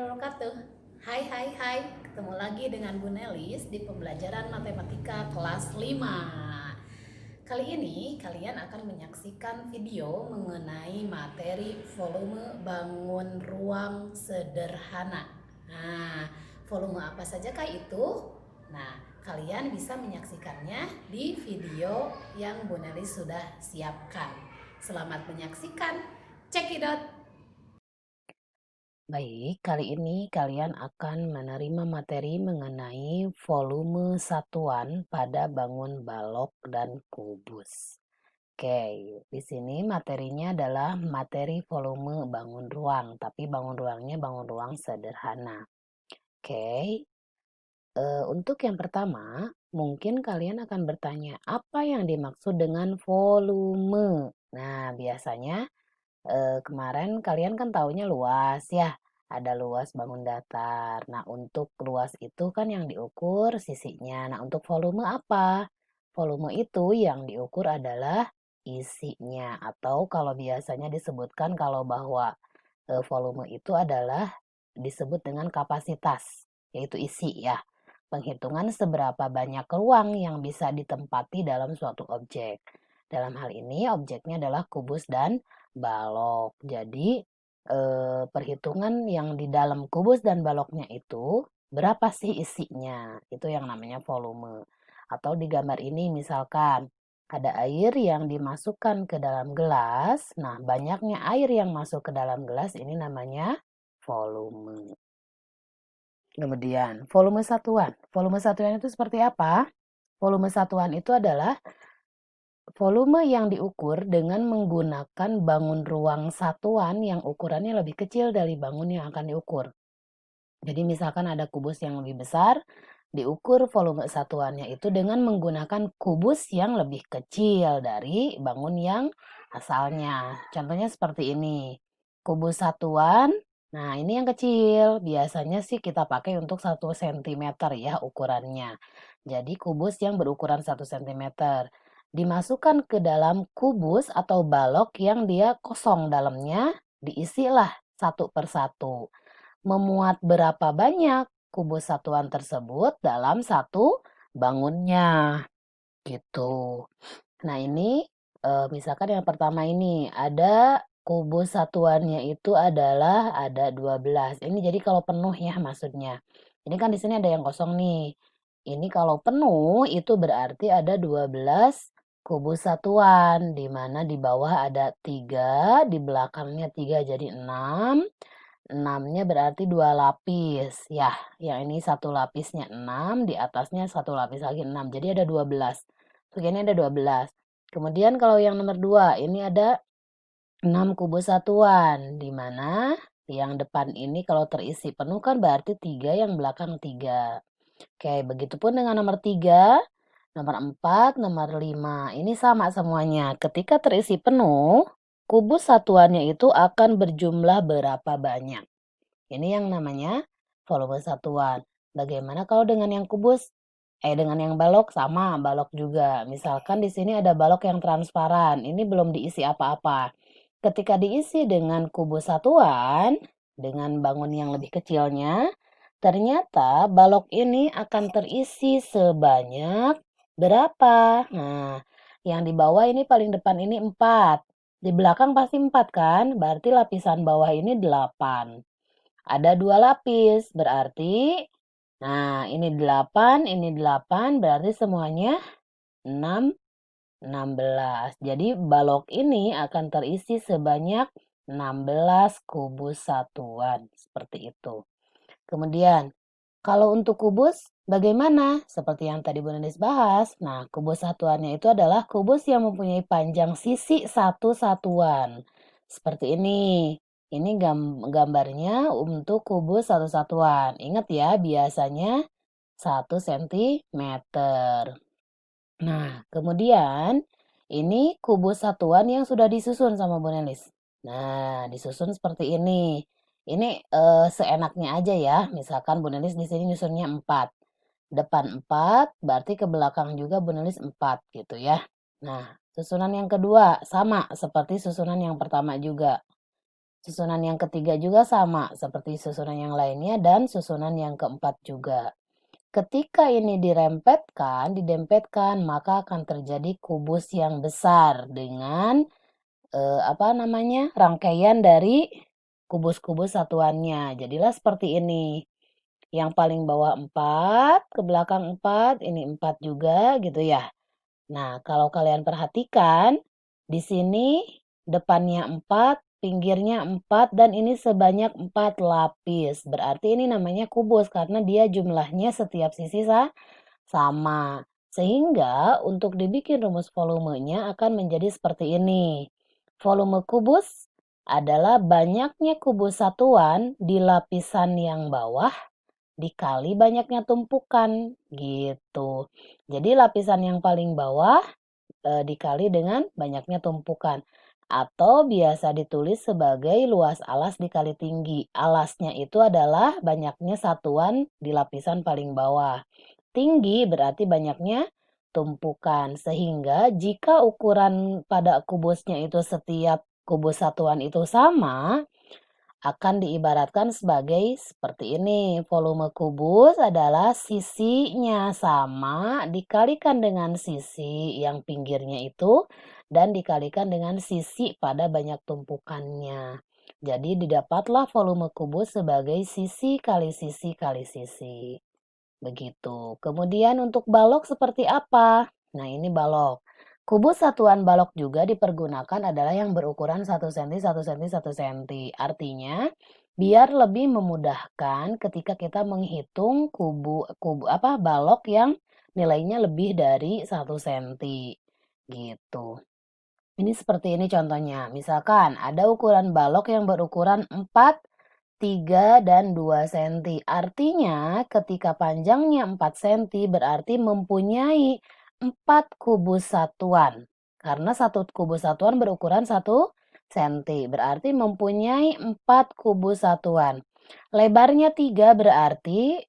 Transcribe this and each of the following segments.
wabarakatuh. Hai, ketemu lagi dengan Bu Nelis di pembelajaran matematika kelas 5. Kali ini kalian akan menyaksikan video mengenai materi volume bangun ruang sederhana. Nah, volume apa sajakah itu? Nah, kalian bisa menyaksikannya di video yang Bu Nelis sudah siapkan. Selamat menyaksikan. Check it out. Baik, kali ini kalian akan menerima materi mengenai volume satuan pada bangun balok dan kubus. Oke, di sini materinya adalah materi volume bangun ruang, tapi bangun ruangnya bangun ruang sederhana. Oke, untuk yang pertama, mungkin kalian akan bertanya, apa yang dimaksud dengan volume? Nah, biasanya kemarin kalian kan taunya luas ya, ada luas bangun datar. Nah, untuk luas itu kan yang diukur sisinya. Nah, untuk volume apa? Volume itu yang diukur adalah isinya. Atau kalau biasanya disebutkan kalau bahwa volume itu adalah disebut dengan kapasitas, yaitu isi ya. Penghitungan seberapa banyak ruang yang bisa ditempati dalam suatu objek. Dalam hal ini objeknya adalah kubus dan balok. Jadi perhitungan yang di dalam kubus dan baloknya itu berapa sih isinya? Itu yang namanya volume. Atau di gambar ini misalkan ada air yang dimasukkan ke dalam gelas. Nah, banyaknya air yang masuk ke dalam gelas ini namanya volume. Kemudian, volume satuan. Volume satuan itu seperti apa? Volume satuan itu adalah volume yang diukur dengan menggunakan bangun ruang satuan yang ukurannya lebih kecil dari bangun yang akan diukur. Jadi misalkan ada kubus yang lebih besar, diukur volume satuannya itu dengan menggunakan kubus yang lebih kecil dari bangun yang asalnya. Contohnya seperti ini. Kubus satuan, nah ini yang kecil. Biasanya sih kita pakai untuk 1 cm ya ukurannya. Jadi kubus yang berukuran 1 cm. Dimasukkan ke dalam kubus atau balok yang dia kosong dalamnya, diisilah satu persatu. Memuat berapa banyak kubus satuan tersebut dalam satu bangunnya, gitu. Nah ini, misalkan yang pertama ini ada kubus satuannya itu adalah ada 12. Ini jadi kalau penuh ya maksudnya. Ini kan di sini ada yang kosong nih. Ini kalau penuh itu berarti ada 12 kubus satuan, di mana di bawah ada 3, di belakangnya 3 jadi 6. 6-nya berarti 2 lapis. Ya, yang ini 1 lapisnya 6, di atasnya 1 lapis lagi 6. Jadi ada 12. Begini ada 12. Kemudian kalau yang nomor 2, ini ada 6 kubus satuan, di mana yang depan ini kalau terisi penuh kan berarti 3, yang belakang 3. Oke, begitupun dengan nomor 3, nomor 4, nomor 5. Ini sama semuanya. Ketika terisi penuh, kubus satuannya itu akan berjumlah berapa banyak. Ini yang namanya volume satuan. Bagaimana kalau dengan yang kubus? Dengan yang balok sama, balok juga. Misalkan di sini ada balok yang transparan, ini belum diisi apa-apa. Ketika diisi dengan kubus satuan, dengan bangun yang lebih kecilnya, ternyata balok ini akan terisi sebanyak berapa? Nah, yang di bawah ini paling depan ini 4. Di belakang pasti 4 kan? Berarti lapisan bawah ini 8. Ada 2 lapis, berarti nah ini 8, ini 8, berarti semuanya 6, 16. Jadi balok ini akan terisi sebanyak 16 kubus satuan, seperti itu. Kemudian, kalau untuk kubus bagaimana? Seperti yang tadi Bu Nenis bahas. Nah, kubus satuannya itu adalah kubus yang mempunyai panjang sisi satu satuan. Seperti ini. Ini gambarnya untuk kubus satu satuan. Ingat ya, biasanya 1 cm. Nah, kemudian ini kubus satuan yang sudah disusun sama Bu Nelis. Nah, disusun seperti ini. Ini seenaknya aja ya. Misalkan Bu Nelis di sini nyusunnya 4. Depan 4, berarti ke belakang juga Bu Nelis 4 gitu ya. Nah, susunan yang kedua sama seperti susunan yang pertama juga. Susunan yang ketiga juga sama seperti susunan yang lainnya dan susunan yang keempat juga. Ketika ini didempetkan, maka akan terjadi kubus yang besar dengan rangkaian dari kubus-kubus satuannya. Jadilah seperti ini. Yang paling bawah 4, ke belakang 4, ini 4 juga gitu ya. Nah, kalau kalian perhatikan, di sini depannya 4, pinggirnya 4, dan ini sebanyak 4 lapis. Berarti ini namanya kubus karena dia jumlahnya setiap sisi sama. Sehingga untuk dibikin rumus volumenya akan menjadi seperti ini. Volume kubus adalah banyaknya kubus satuan di lapisan yang bawah dikali banyaknya tumpukan gitu. Jadi lapisan yang paling bawah dikali dengan banyaknya tumpukan atau biasa ditulis sebagai luas alas dikali tinggi. Alasnya itu adalah banyaknya satuan di lapisan paling bawah. Tinggi berarti banyaknya tumpukan. Sehingga jika ukuran pada kubusnya itu setiap kubus satuan itu sama, akan diibaratkan sebagai seperti ini. Volume kubus adalah sisinya sama dikalikan dengan sisi yang pinggirnya itu dan dikalikan dengan sisi pada banyak tumpukannya. Jadi didapatlah volume kubus sebagai sisi kali sisi kali sisi. Begitu. Kemudian untuk balok seperti apa? Nah, ini balok. Kubus satuan balok juga dipergunakan adalah yang berukuran 1 cm, 1 cm, 1 cm. Artinya, biar lebih memudahkan ketika kita menghitung balok yang nilainya lebih dari 1 cm. Gitu. Ini seperti ini contohnya. Misalkan ada ukuran balok yang berukuran 4, 3, dan 2 cm. Artinya ketika panjangnya 4 cm berarti mempunyai 4 kubus satuan. Karena satu kubus satuan berukuran 1 cm. Berarti mempunyai 4 kubus satuan. Lebarnya 3 berarti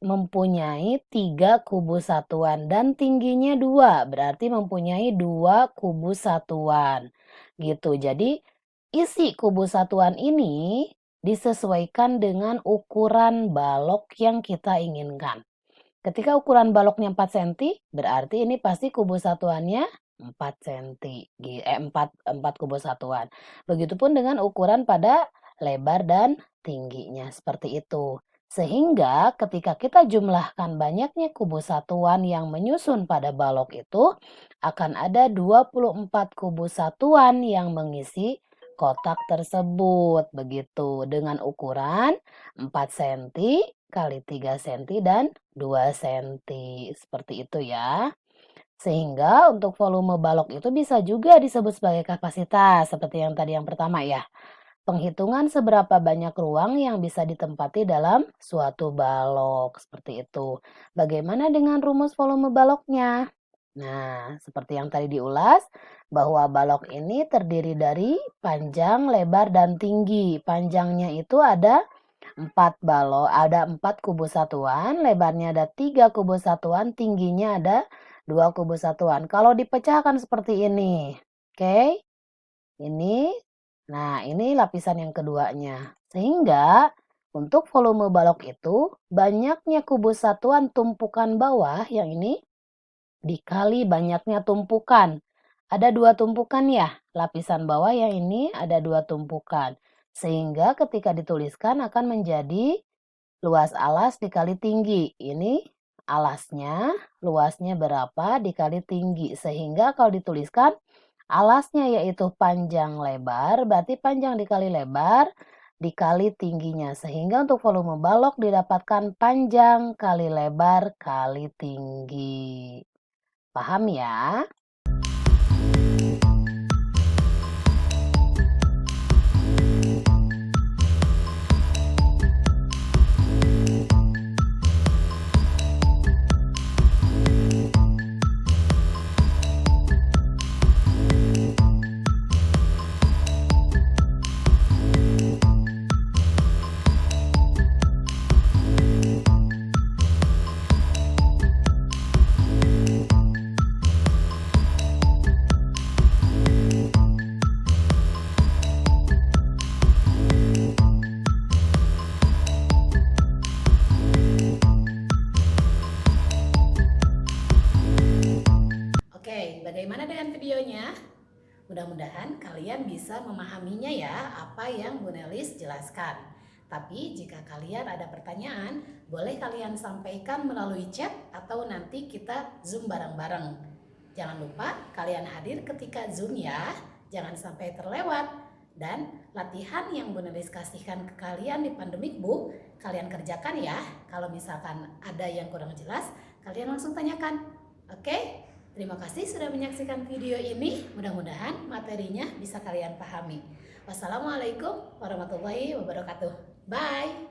mempunyai 3 kubus satuan. Dan tingginya 2 berarti mempunyai 2 kubus satuan. Gitu. Jadi isi kubus satuan ini disesuaikan dengan ukuran balok yang kita inginkan. Ketika ukuran baloknya 4 cm, berarti ini pasti kubus satuannya 4 cm. 4 kubus satuan. Begitupun dengan ukuran pada lebar dan tingginya, seperti itu. Sehingga ketika kita jumlahkan banyaknya kubus satuan yang menyusun pada balok itu, akan ada 24 kubus satuan yang mengisi kotak tersebut. Begitu, dengan ukuran 4 cm kali 3 cm dan 2 cm. Seperti itu ya. Sehingga untuk volume balok itu bisa juga disebut sebagai kapasitas. Seperti yang tadi yang pertama ya. Penghitungan seberapa banyak ruang yang bisa ditempati dalam suatu balok. Seperti itu. Bagaimana dengan rumus volume baloknya? Nah, seperti yang tadi diulas, bahwa balok ini terdiri dari panjang, lebar, dan tinggi. Panjangnya itu ada 4 kubus satuan, lebarnya ada 3 kubus satuan, tingginya ada 2 kubus satuan. Kalau dipecahkan seperti ini, oke? Ini lapisan yang keduanya. Sehingga untuk volume balok itu banyaknya kubus satuan tumpukan bawah yang ini dikali banyaknya tumpukan. Ada 2 tumpukan ya, lapisan bawah yang ini ada 2 tumpukan. Sehingga ketika dituliskan akan menjadi luas alas dikali tinggi. Ini alasnya, luasnya berapa dikali tinggi. Sehingga kalau dituliskan alasnya yaitu panjang lebar, berarti panjang dikali lebar dikali tingginya. Sehingga untuk volume balok didapatkan panjang kali lebar kali tinggi. Paham ya? Bagaimana dengan videonya? Mudah-mudahan kalian bisa memahaminya ya apa yang Bu Nelis jelaskan. Tapi jika kalian ada pertanyaan, boleh kalian sampaikan melalui chat atau nanti kita Zoom bareng-bareng. Jangan lupa kalian hadir ketika Zoom ya, jangan sampai terlewat. Dan latihan yang Bu Nelis kasihkan ke kalian di Pandemic Book, kalian kerjakan ya. Kalau misalkan ada yang kurang jelas, kalian langsung tanyakan. Oke? Terima kasih sudah menyaksikan video ini. Mudah-mudahan materinya bisa kalian pahami. Wassalamualaikum warahmatullahi wabarakatuh. Bye.